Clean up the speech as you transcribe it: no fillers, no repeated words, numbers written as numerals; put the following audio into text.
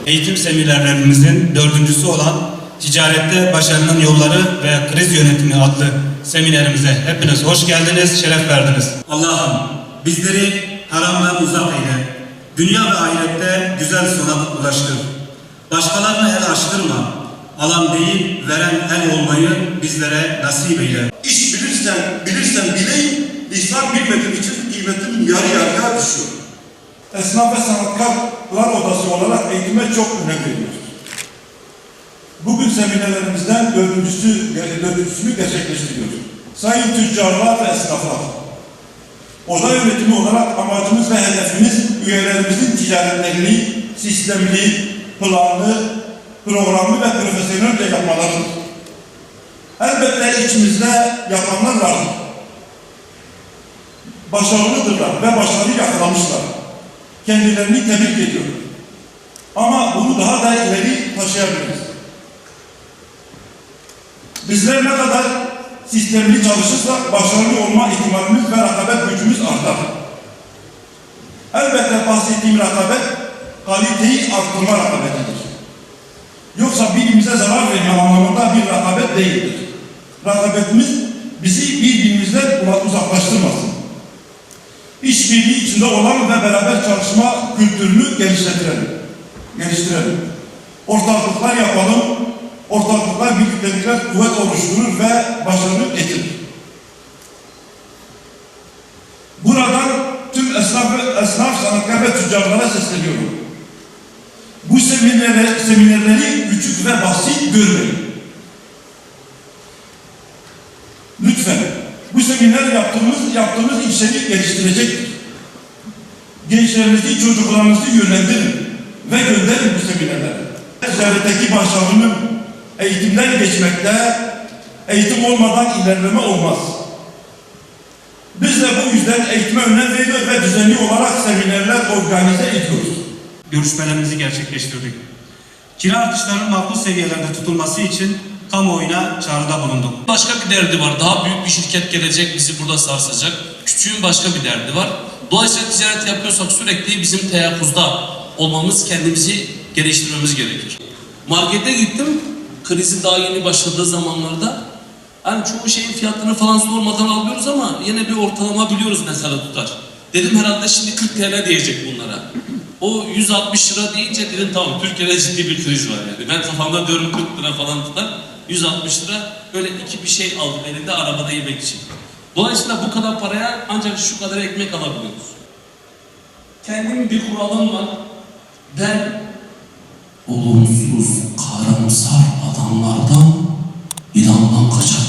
eğitim seminerlerimizin dördüncüsü olan Ticarette Başarının Yolları ve Kriz Yönetimi adlı seminerimize hepiniz hoş geldiniz, şeref verdiniz. Allah'ım bizleri haramdan uzak eyle, dünya ve ahirette güzel sona ulaştır. Başkalarına el açtırma, alan değil veren el olmayı bizlere nasip eyle. İş bilirsen bileyim, lisan bilmediğim için kıymetim yarı yarıya düşüyor. Esnaf ve Sanatkarlar Odası olarak eğitime çok önem veriyoruz. Bugün seminerlerimizden dördüncüsünü gerçekleştiriyoruz. Sayın tüccarlar ve esnaflar, oda yönetimi olarak amacımız ve hedefimiz üyelerimizin ticaretlerini sistemli, planlı, programlı ve profesyonelce yapmalarıdır. Elbette içimizde yapanlar vardır. Başarılıdırlar ve başarı yakalamışlar. Kendilerini tebrik ediyorum. Ama bunu daha da ileri taşıyabiliriz. Bizler ne kadar sistemli çalışırsak başarılı olma ihtimalimiz ve rekabet gücümüz artar. Elbette bahsettiğim rekabet kaliteyi arttırma rekabetidir. Yoksa birbirimize zarar verme anlamında bir rekabet değildir. Rekabetimiz bizi birbirimizden uzaklaştırmasın. İşbirliği içinde olan ve beraber çalışma kültürünü geliştirelim. Ortaklıklar yapalım. Ortaklıklar, birliktelikler kuvvet oluşturur ve başarı getirir. Buradan tüm esnaf, sanatkar ve tüccarlara sesleniyorum. Bu seminerleri küçük ve basit görmeyin. Lütfen. Bu seminer yaptığımız işleri geliştirecektir. Gençlerinizi, çocuklarınızı yönlendirin ve gönderin bu seminerlere. Ticaretteki başarının eğitimden geçmekte, eğitim olmadan ilerleme olmaz. Biz de bu yüzden eğitime önem veriyor ve düzenli olarak seminerler organize ediyoruz. Görüşmelerimizi gerçekleştirdik. Kira artışlarının makul seviyelerde tutulması için kamuoyuna çağrıda bulunduk. Başka bir derdi var. Daha büyük bir şirket gelecek, bizi burada sarsacak. Küçüğün başka bir derdi var. Dolayısıyla ticaret yapıyorsak sürekli bizim teyakkuzda olmamız, kendimizi geliştirmemiz gerekir. Markete gittim, krizi daha yeni başladığı zamanlarda. Hani çoğu şeyin fiyatlarını falan sormadan alıyoruz ama yine bir ortalama biliyoruz mesela tutar. Dedim herhalde şimdi 40 TL diyecek bunlara. O 160 lira deyince dedim tamam Türkiye'de ciddi bir kriz var yani. Ben kafamda diyorum 40 lira falan tutar. 160 lira böyle bir şey aldım elinde arabada yemek için. Dolayısıyla bu kadar paraya ancak şu kadar ekmek alabiliyoruz. Kendim bir kuralım var. Ben olumsuz, karamsar adamlardan, ilandan kaçarım.